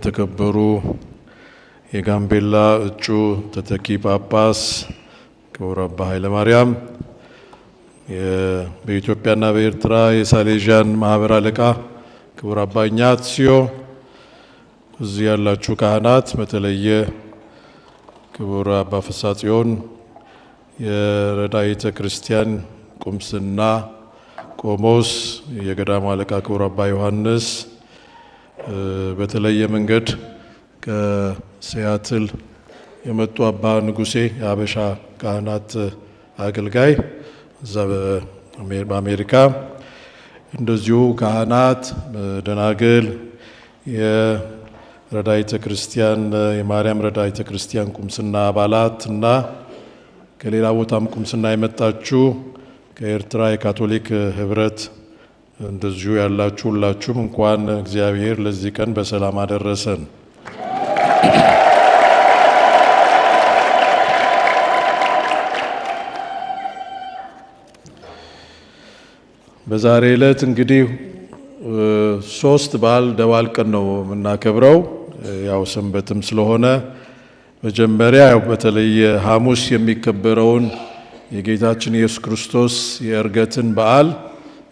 የተከበሩ የጋምቤላ እጩ ተተኪ ጳጳስ ክቡር አባ ኃይለ ማርያም፣ በኢትዮጵያና በኤርትራ የሳሌዥያን ማህበር አለቃ ክቡር አባ ኢግናቲዮ፣ እዚህ ያላችሁ ካህናት፣ በተለየ ክቡር አባ ፍስሐ ጽዮን የረዳኢተ ክርስቲያን ቁምስና ቆሞስ፣ የገዳሙ አለቃ ክቡር አባ ዮሐንስ፣ በተለየ መንገድ ከሲያትል የመጡ አባ ንጉሴ የአበሻ ካህናት አገልጋይ እዛ በአሜሪካ፣ እንደዚሁ ካህናት፣ ደናግል፣ የረዳኢተ ክርስቲያን የማርያም ረዳኢተ ክርስቲያን ቁምስና አባላት እና ከሌላ ቦታም ቁምስና የመጣችሁ ከኤርትራ የካቶሊክ ህብረት እንደዚሁ ያላችሁ ሁላችሁም እንኳን እግዚአብሔር ለዚህ ቀን በሰላም አደረሰን። በዛሬ ዕለት እንግዲህ 3 በዓል ደባልቀን ነው የምናከብረው። ያው ሰንበትም ስለሆነ መጀመሪያ በተለይ ሐሙስ የሚከበረውን የጌታችን ኢየሱስ ክርስቶስ የዕርገትን በዓል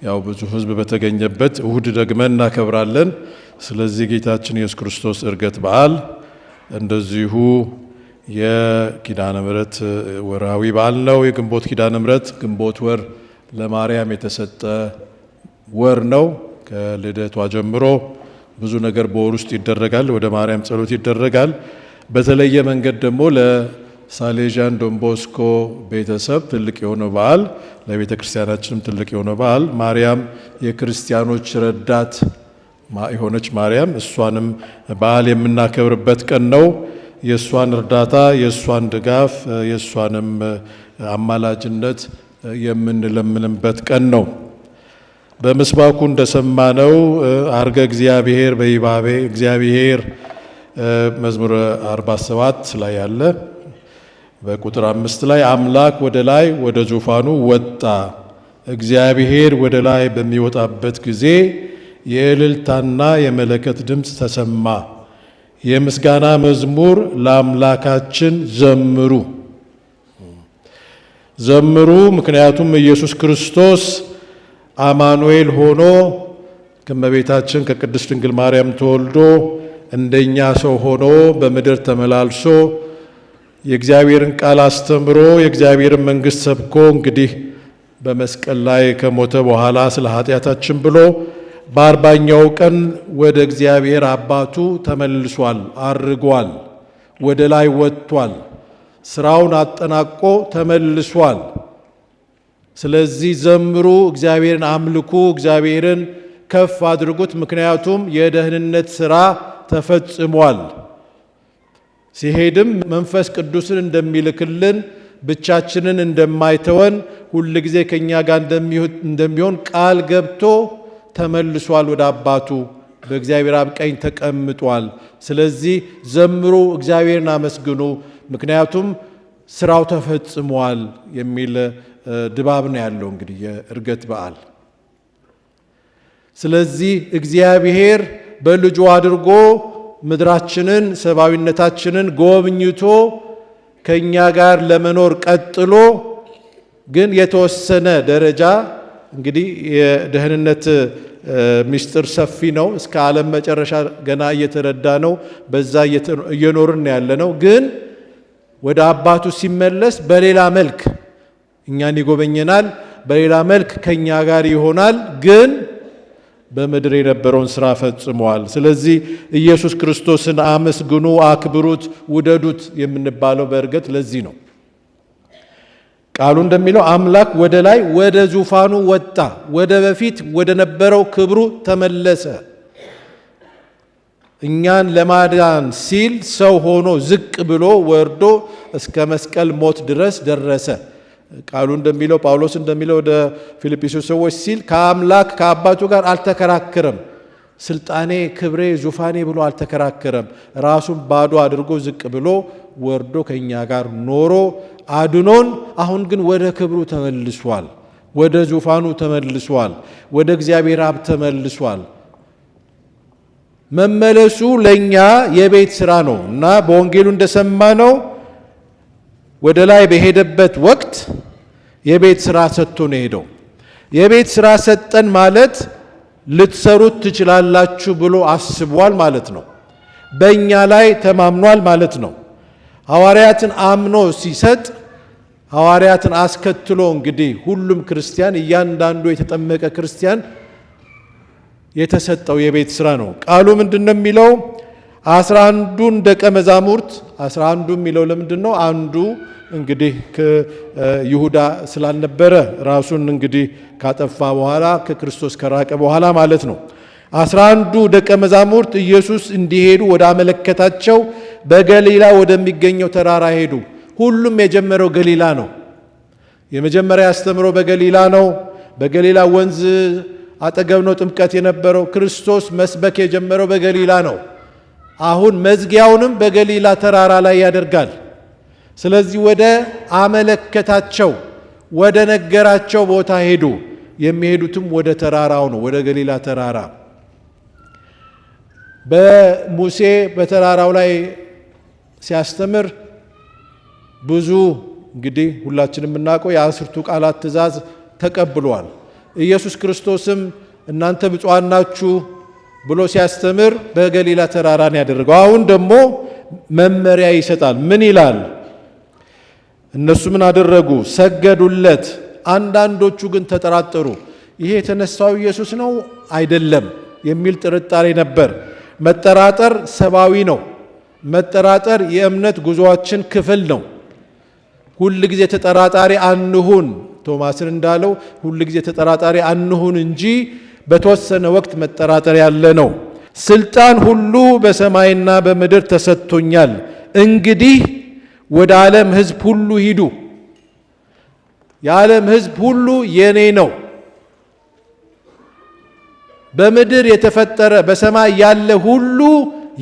ያው ብዙ ህዝብ በተገኘበት እሁድ ደግመን እናከብራለን። ስለዚህ ጌታችን ኢየሱስ ክርስቶስ ዕርገት በዓል እንደዚሁ የኪዳነ ምሕረት ወርሃዊ በዓል ነው። የግንቦት ኪዳነ ምሕረት ግንቦት ወር ለማርያም የተሰጠ ወር ነው። ከልደቷ ጀምሮ ብዙ ነገር በወር ውስጥ ይደረጋል። ወደ ማርያም ጸሎት ይደረጋል። በተለየ መንገድ ደግሞ ለሳሌዥያን ዶንቦስኮ ቤተሰብ ትልቅ የሆነ በዓል፣ ለቤተ ክርስቲያናችንም ትልቅ የሆነ በዓል ማርያም የክርስቲያኖች ረዳት የሆነች ማርያም እሷንም በዓል የምናከብርበት ቀን ነው። የእሷን እርዳታ፣ የእሷን ድጋፍ፣ የእሷንም አማላጅነት የምንለምንበት ቀን ነው። በምስባኩ እንደሰማነው አርገ እግዚአብሔር በይባቤ እግዚአብሔር መዝሙር 47 ላይ ያለ በቁጥር 5 ላይ አምላክ ወደ ላይ ወደ ዙፋኑ ወጣ፣ እግዚአብሔር ወደ ላይ በሚወጣበት ጊዜ የእልልታና የመለከት ድምፅ ተሰማ፣ የምስጋና መዝሙር ለአምላካችን ዘምሩ። ዘምሩ ምክንያቱም ኢየሱስ ክርስቶስ አማኑኤል ሆኖ ከእመቤታችን ከቅድስት ድንግል ማርያም ተወልዶ እንደኛ ሰው ሆኖ በምድር ተመላልሶ የእግዚአብሔርን ቃል አስተምሮ የእግዚአብሔርን መንግሥት ሰብኮ እንግዲህ በመስቀል ላይ ከሞተ በኋላ ስለ ኃጢአታችን ብሎ በ40ኛው ቀን ወደ እግዚአብሔር አባቱ ተመልሷል፣ አርጓል፣ ወደ ላይ ወጥቷል፣ ስራውን አጠናቆ ተመልሷል። ስለዚህ ዘምሩ፣ እግዚአብሔርን አምልኩ፣ እግዚአብሔርን ከፍ አድርጉት። ምክንያቱም የደህንነት ስራ ተፈጽሟል። ሲሄድም መንፈስ ቅዱስን እንደሚልክልን ብቻችንን እንደማይተወን ሁል ጊዜ ከኛ ጋር እንደሚሆን ቃል ገብቶ ተመልሷል። ወደ አባቱ በእግዚአብሔር አብ ቀኝ ተቀምጧል። ስለዚህ ዘምሩ፣ እግዚአብሔርን አመስግኑ፣ ምክንያቱም ስራው ተፈጽሟል የሚል ድባብ ነው ያለው እንግዲህ የዕርገት በዓል። ስለዚህ እግዚአብሔር በልጁ አድርጎ ምድራችንን ሰብአዊነታችንን ጎብኝቶ ከኛ ጋር ለመኖር ቀጥሎ ግን የተወሰነ ደረጃ እንግዲህ የደህንነት ምስጢር ሰፊ ነው። እስከ ዓለም መጨረሻ ገና እየተረዳ ነው። በዛ እየኖርን ያለ ነው። ግን ወደ አባቱ ሲመለስ በሌላ መልክ እኛን ይጎበኘናል። በሌላ መልክ ከኛ ጋር ይሆናል። ግን በምድር የነበረውን ስራ ፈጽሟል። ስለዚህ ኢየሱስ ክርስቶስን አመስግኑ፣ አክብሩት፣ ውደዱት የምንባለው በዕርገት ለዚህ ነው። ቃሉ እንደሚለው አምላክ ወደ ላይ ወደ ዙፋኑ ወጣ፣ ወደ በፊት ወደ ነበረው ክብሩ ተመለሰ። እኛን ለማዳን ሲል ሰው ሆኖ ዝቅ ብሎ ወርዶ እስከ መስቀል ሞት ድረስ ደረሰ። ቃሉ እንደሚለው ጳውሎስ እንደሚለው ወደ ፊልጵስዩስ ሰዎች ሲል ከአምላክ ከአባቱ ጋር አልተከራከረም። ስልጣኔ፣ ክብሬ፣ ዙፋኔ ብሎ አልተከራከረም። ራሱን ባዶ አድርጎ ዝቅ ብሎ ወርዶ ከኛ ጋር ኖሮ አድኖን አሁን ግን ወደ ክብሩ ተመልሷል። ወደ ዙፋኑ ተመልሷል። ወደ እግዚአብሔር አብ ተመልሷል። መመለሱ ለኛ የቤት ሥራ ነው እና በወንጌሉ እንደሰማነው ወደ ላይ በሄደበት ወቅት የቤት ሥራ ሰጥቶ ነው ሄደው። የቤት ሥራ ሰጠን ማለት ልትሰሩት ትችላላችሁ ብሎ አስቧል ማለት ነው። በእኛ ላይ ተማምኗል ማለት ነው። ሐዋርያትን አምኖ ሲሰጥ ሐዋርያትን አስከትሎ እንግዲህ ሁሉም ክርስቲያን እያንዳንዱ የተጠመቀ ክርስቲያን የተሰጠው የቤት ሥራ ነው። ቃሉ ምንድነው የሚለው? 11ዱን ደቀ መዛሙርት 11ዱ የሚለው ለምንድን ነው? አንዱ እንግዲህ ይሁዳ ስላልነበረ ራሱን እንግዲህ ካጠፋ በኋላ ከክርስቶስ ከራቀ በኋላ ማለት ነው። 11ዱ ደቀ መዛሙርት ኢየሱስ እንዲሄዱ ወደ አመለከታቸው በገሊላ ወደሚገኘው ተራራ ሄዱ። ሁሉም የጀመረው ገሊላ ነው። የመጀመሪያ ያስተምሮ በገሊላ ነው። በገሊላ ወንዝ አጠገብ ነው ጥምቀት የነበረው። ክርስቶስ መስበክ የጀመረው በገሊላ ነው። አሁን መዝጊያውንም በገሊላ ተራራ ላይ ያደርጋል። ስለዚህ ወደ አመለከታቸው ወደ ነገራቸው ቦታ ሄዱ። የሚሄዱትም ወደ ተራራው ነው፣ ወደ ገሊላ ተራራ። በሙሴ በተራራው ላይ ሲያስተምር ብዙ እንግዲህ ሁላችንም የምናውቀው የ10ቱ ቃላት ትእዛዝ ተቀብሏል። ኢየሱስ ክርስቶስም እናንተ ብፁዓን ናችሁ ብሎ ሲያስተምር በገሊላ ተራራ ነው ያደረገው። አሁን ደግሞ መመሪያ ይሰጣል። ምን ይላል? እነሱ ምን አደረጉ? ሰገዱለት። አንዳንዶቹ ግን ተጠራጠሩ። ይሄ የተነሳው ኢየሱስ ነው አይደለም የሚል ጥርጣሬ ነበር። መጠራጠር ሰብአዊ ነው። መጠራጠር የእምነት ጉዞአችን ክፍል ነው። ሁል ጊዜ ተጠራጣሪ አንሁን። ቶማስን እንዳለው ሁል ጊዜ ተጠራጣሪ አንሁን እንጂ በተወሰነ ወቅት መጠራጠር ያለ ነው። ስልጣን ሁሉ በሰማይና በምድር ተሰጥቶኛል። እንግዲህ ወደ ዓለም ሕዝብ ሁሉ ሂዱ። የዓለም ሕዝብ ሁሉ የኔ ነው። በምድር የተፈጠረ በሰማይ ያለ ሁሉ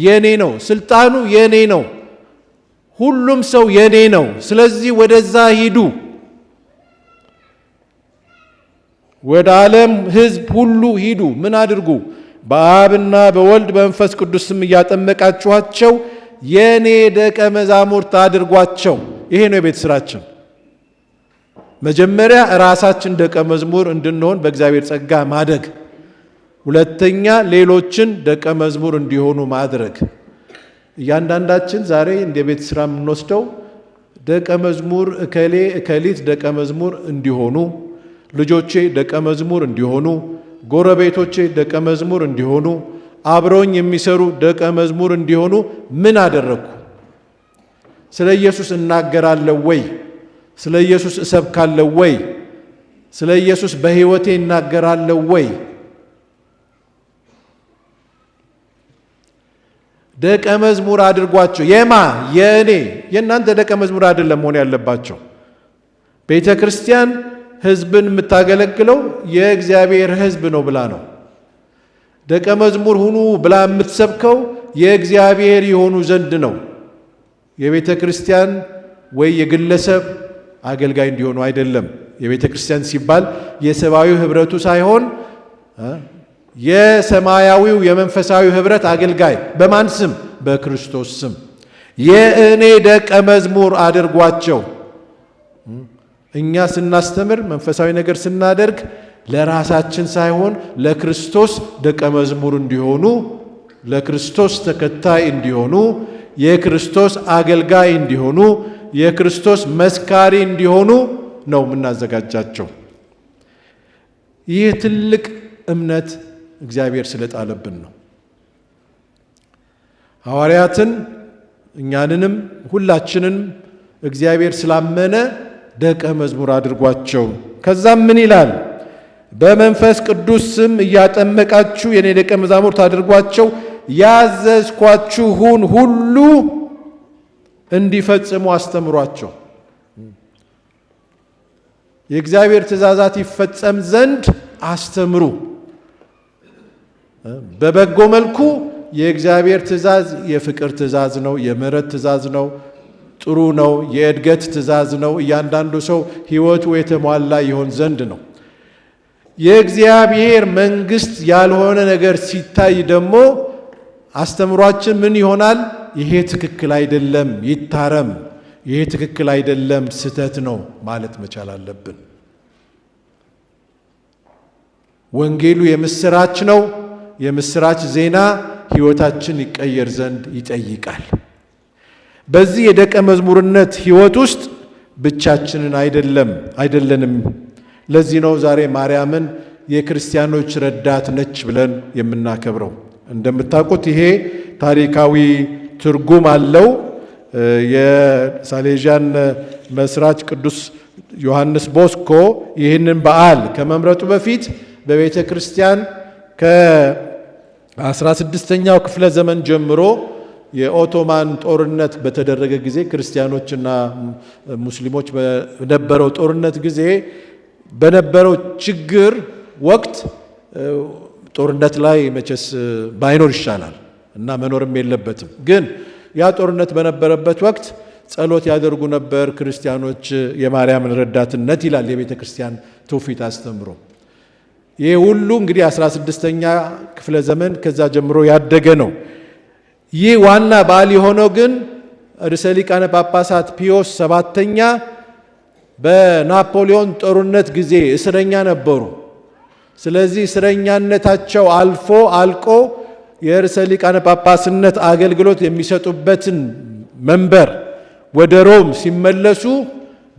የኔ ነው። ስልጣኑ የኔ ነው። ሁሉም ሰው የኔ ነው። ስለዚህ ወደዛ ሂዱ። ወደ ዓለም ሕዝብ ሁሉ ሂዱ። ምን አድርጉ? በአብና በወልድ በመንፈስ ቅዱስ ስም እያጠመቃችኋቸው የኔ ደቀ መዛሙርት አድርጓቸው። ይሄ ነው የቤት ስራችን። መጀመሪያ ራሳችን ደቀ መዝሙር እንድንሆን በእግዚአብሔር ጸጋ ማደግ፣ ሁለተኛ ሌሎችን ደቀ መዝሙር እንዲሆኑ ማድረግ። እያንዳንዳችን ዛሬ እንደ ቤት ስራ የምንወስደው ደቀ መዝሙር እከሌ እከሊት ደቀ መዝሙር እንዲሆኑ፣ ልጆቼ ደቀ መዝሙር እንዲሆኑ፣ ጎረቤቶቼ ደቀ መዝሙር እንዲሆኑ፣ አብረውኝ የሚሰሩ ደቀ መዝሙር እንዲሆኑ ምን አደረግኩ? ስለ ኢየሱስ እናገራለሁ ወይ? ስለ ኢየሱስ እሰብካለሁ ወይ? ስለ ኢየሱስ በሕይወቴ እናገራለሁ ወይ? ደቀ መዝሙር አድርጓቸው። የማ የእኔ የእናንተ ደቀ መዝሙር አይደለም መሆን ያለባቸው። ቤተ ክርስቲያን ሕዝብን የምታገለግለው የእግዚአብሔር ሕዝብ ነው ብላ ነው። ደቀ መዝሙር ሁኑ ብላ የምትሰብከው የእግዚአብሔር የሆኑ ዘንድ ነው። የቤተ ክርስቲያን ወይ የግለሰብ አገልጋይ እንዲሆኑ አይደለም። የቤተ ክርስቲያን ሲባል የሰብአዊ ህብረቱ ሳይሆን የሰማያዊው የመንፈሳዊ ህብረት አገልጋይ በማን ስም? በክርስቶስ ስም። የእኔ ደቀ መዝሙር አድርጓቸው። እኛ ስናስተምር መንፈሳዊ ነገር ስናደርግ ለራሳችን ሳይሆን ለክርስቶስ ደቀ መዝሙር እንዲሆኑ፣ ለክርስቶስ ተከታይ እንዲሆኑ፣ የክርስቶስ አገልጋይ እንዲሆኑ፣ የክርስቶስ መስካሪ እንዲሆኑ ነው የምናዘጋጃቸው። ይህ ትልቅ እምነት እግዚአብሔር ስለጣለብን ነው። ሐዋርያትን እኛንንም ሁላችንን እግዚአብሔር ስላመነ ደቀ መዝሙር አድርጓቸው። ከዛም ምን ይላል? በመንፈስ ቅዱስ ስም እያጠመቃችሁ የኔ ደቀ መዛሙርት አድርጓቸው፣ ያዘዝኳችሁን ሁሉ እንዲፈጽሙ አስተምሯቸው። የእግዚአብሔር ትእዛዛት ይፈጸም ዘንድ አስተምሩ። በበጎ መልኩ የእግዚአብሔር ትእዛዝ የፍቅር ትእዛዝ ነው፣ የምህረት ትእዛዝ ነው፣ ጥሩ ነው፣ የእድገት ትእዛዝ ነው። እያንዳንዱ ሰው ሕይወቱ የተሟላ ይሆን ዘንድ ነው። የእግዚአብሔር መንግሥት ያልሆነ ነገር ሲታይ ደግሞ አስተምሯችን ምን ይሆናል? ይሄ ትክክል አይደለም፣ ይታረም፣ ይሄ ትክክል አይደለም፣ ስህተት ነው ማለት መቻል አለብን። ወንጌሉ የምስራች ነው። የምስራች ዜና ሕይወታችን ይቀየር ዘንድ ይጠይቃል። በዚህ የደቀ መዝሙርነት ሕይወት ውስጥ ብቻችንን አይደለንም። ለዚህ ነው ዛሬ ማርያምን የክርስቲያኖች ረዳት ነች ብለን የምናከብረው። እንደምታውቁት ይሄ ታሪካዊ ትርጉም አለው። የሳሌዥያን መስራች ቅዱስ ዮሐንስ ቦስኮ ይህንን በዓል ከመምረጡ በፊት በቤተ ክርስቲያን ከ16ኛው ክፍለ ዘመን ጀምሮ የኦቶማን ጦርነት በተደረገ ጊዜ ክርስቲያኖችና ሙስሊሞች በነበረው ጦርነት ጊዜ በነበረው ችግር ወቅት ጦርነት ላይ መቼስ ባይኖር ይሻላል እና መኖርም የለበትም። ግን ያ ጦርነት በነበረበት ወቅት ጸሎት ያደርጉ ነበር ክርስቲያኖች የማርያምን ረዳትነት ይላል የቤተ ክርስቲያን ትውፊት አስተምሮ። ይህ ሁሉ እንግዲህ 16ኛ ክፍለ ዘመን ከዛ ጀምሮ ያደገ ነው። ይህ ዋና በዓል የሆነው ግን ርዕሰ ሊቃነ ጳጳሳት ፒዮስ 7ኛ በናፖሊዮን ጦርነት ጊዜ እስረኛ ነበሩ። ስለዚህ እስረኛነታቸው አልቆ የርዕሰ ሊቃነ ጳጳስነት አገልግሎት የሚሰጡበትን መንበር ወደ ሮም ሲመለሱ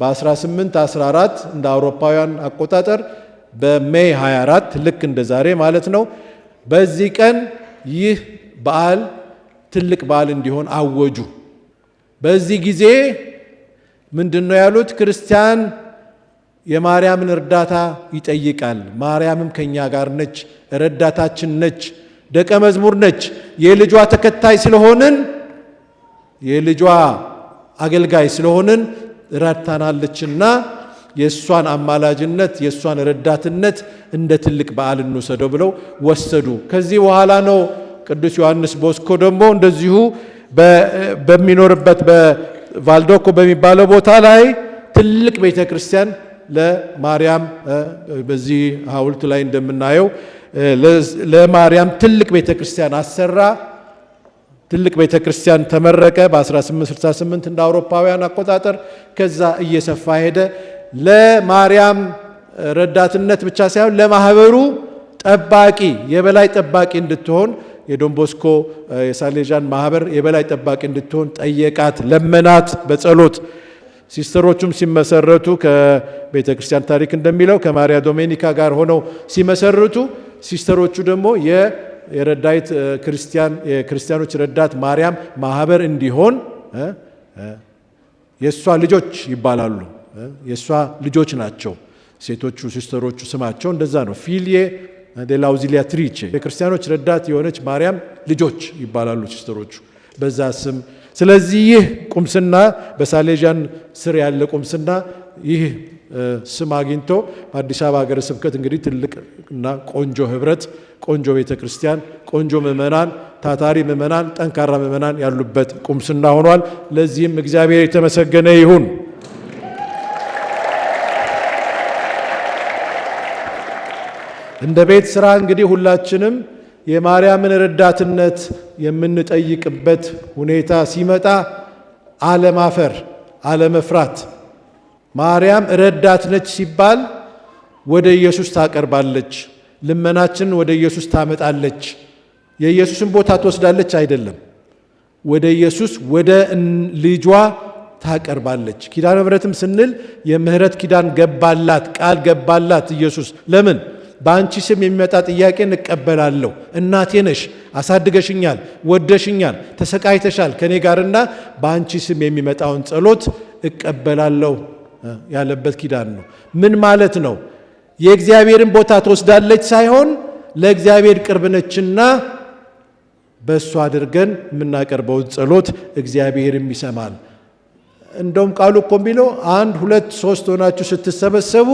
በ1814 እንደ አውሮፓውያን አቆጣጠር በሜይ 24 ልክ እንደ ዛሬ ማለት ነው። በዚህ ቀን ይህ በዓል ትልቅ በዓል እንዲሆን አወጁ። በዚህ ጊዜ ምንድነው ያሉት? ክርስቲያን የማርያምን እርዳታ ይጠይቃል። ማርያምም ከኛ ጋር ነች፣ ረዳታችን ነች፣ ደቀ መዝሙር ነች። የልጇ ተከታይ ስለሆንን የልጇ አገልጋይ ስለሆንን ረድታናለችና የእሷን አማላጅነት የእሷን ረዳትነት እንደ ትልቅ በዓል እንውሰደው ብለው ወሰዱ። ከዚህ በኋላ ነው ቅዱስ ዮሐንስ ቦስኮ ደግሞ እንደዚሁ በሚኖርበት በቫልዶኮ በሚባለው ቦታ ላይ ትልቅ ቤተ ክርስቲያን ለማርያም በዚህ ሐውልት ላይ እንደምናየው ለማርያም ትልቅ ቤተ ክርስቲያን አሰራ። ትልቅ ቤተ ክርስቲያን ተመረቀ በ1868 እንደ አውሮፓውያን አቆጣጠር። ከዛ እየሰፋ ሄደ። ለማርያም ረዳትነት ብቻ ሳይሆን ለማህበሩ ጠባቂ የበላይ ጠባቂ እንድትሆን የዶን ቦስኮ የሳሌዣን ማህበር የበላይ ጠባቂ እንድትሆን ጠየቃት፣ ለመናት በጸሎት። ሲስተሮቹም ሲመሰረቱ ከቤተ ክርስቲያን ታሪክ እንደሚለው ከማሪያ ዶሜኒካ ጋር ሆነው ሲመሰርቱ ሲስተሮቹ ደግሞ የረዳይት የክርስቲያኖች ረዳት ማርያም ማህበር እንዲሆን የእሷ ልጆች ይባላሉ። የእሷ ልጆች ናቸው ሴቶቹ ሲስተሮቹ። ስማቸው እንደዛ ነው፣ ፊልዬ ዴላውዚሊያትሪቼ፣ የክርስቲያኖች ረዳት የሆነች ማርያም ልጆች ይባላሉ ሲስተሮቹ በዛ ስም። ስለዚህ ይህ ቁምስና በሳሌዣን ስር ያለ ቁምስና ይህ ስም አግኝቶ በአዲስ አበባ ሀገረ ስብከት እንግዲህ ትልቅና ቆንጆ ህብረት፣ ቆንጆ ቤተ ክርስቲያን፣ ቆንጆ ምእመናን፣ ታታሪ ምእመናን፣ ጠንካራ ምእመናን ያሉበት ቁምስና ሆኗል። ለዚህም እግዚአብሔር የተመሰገነ ይሁን። እንደ ቤት ስራ እንግዲህ ሁላችንም የማርያምን ረዳትነት የምንጠይቅበት ሁኔታ ሲመጣ አለማፈር፣ አለመፍራት። ማርያም ረዳት ነች ሲባል ወደ ኢየሱስ ታቀርባለች፣ ልመናችን ወደ ኢየሱስ ታመጣለች። የኢየሱስን ቦታ ትወስዳለች አይደለም፣ ወደ ኢየሱስ ወደ ልጇ ታቀርባለች። ኪዳነ ምሕረትም ስንል የምህረት ኪዳን ገባላት፣ ቃል ገባላት ኢየሱስ። ለምን? በአንቺ ስም የሚመጣ ጥያቄ እንቀበላለሁ። እናቴ ነሽ፣ አሳድገሽኛል፣ ወደሽኛል፣ ተሰቃይተሻል ከኔ ጋርና በአንቺ ስም የሚመጣውን ጸሎት እቀበላለሁ ያለበት ኪዳን ነው። ምን ማለት ነው? የእግዚአብሔርን ቦታ ትወስዳለች ሳይሆን ለእግዚአብሔር ቅርብ ነችና በእሱ አድርገን የምናቀርበውን ጸሎት እግዚአብሔርም ይሰማል። እንደውም ቃሉ እኮ የሚለው 1 2 3 ሆናችሁ ስትሰበሰቡ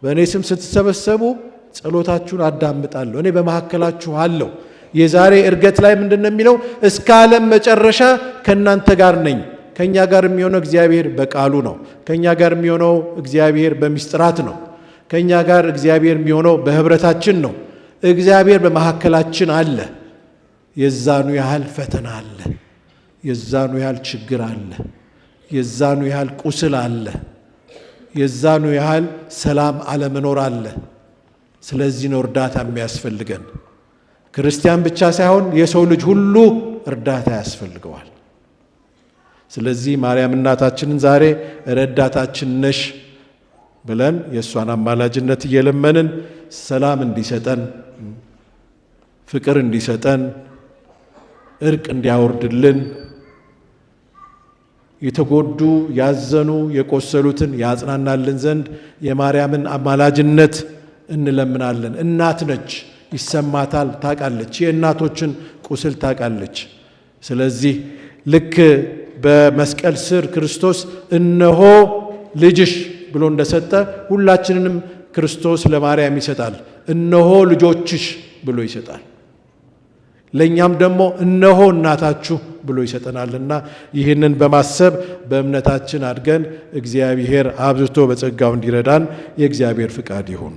በእኔ ስም ስትሰበሰቡ ጸሎታችሁን አዳምጣለሁ፣ እኔ በመካከላችሁ አለሁ። የዛሬ ዕርገት ላይ ምንድን ነው የሚለው? እስከ ዓለም መጨረሻ ከእናንተ ጋር ነኝ። ከእኛ ጋር የሚሆነው እግዚአብሔር በቃሉ ነው። ከእኛ ጋር የሚሆነው እግዚአብሔር በሚስጥራት ነው። ከእኛ ጋር እግዚአብሔር የሚሆነው በህብረታችን ነው። እግዚአብሔር በመካከላችን አለ። የዛኑ ያህል ፈተና አለ፣ የዛኑ ያህል ችግር አለ፣ የዛኑ ያህል ቁስል አለ፣ የዛኑ ያህል ሰላም አለመኖር አለ። ስለዚህ ነው እርዳታ የሚያስፈልገን። ክርስቲያን ብቻ ሳይሆን የሰው ልጅ ሁሉ እርዳታ ያስፈልገዋል። ስለዚህ ማርያም እናታችንን ዛሬ ረዳታችን ነሽ ብለን የእሷን አማላጅነት እየለመንን ሰላም እንዲሰጠን፣ ፍቅር እንዲሰጠን፣ እርቅ እንዲያወርድልን፣ የተጎዱ ያዘኑ የቆሰሉትን ያጽናናልን ዘንድ የማርያምን አማላጅነት እንለምናለን። እናት ነች፣ ይሰማታል፣ ታውቃለች፣ የእናቶችን ቁስል ታውቃለች። ስለዚህ ልክ በመስቀል ስር ክርስቶስ እነሆ ልጅሽ ብሎ እንደሰጠ ሁላችንንም ክርስቶስ ለማርያም ይሰጣል። እነሆ ልጆችሽ ብሎ ይሰጣል። ለእኛም ደግሞ እነሆ እናታችሁ ብሎ ይሰጠናልና ይህንን በማሰብ በእምነታችን አድገን እግዚአብሔር አብዝቶ በጸጋው እንዲረዳን የእግዚአብሔር ፍቃድ ይሁን።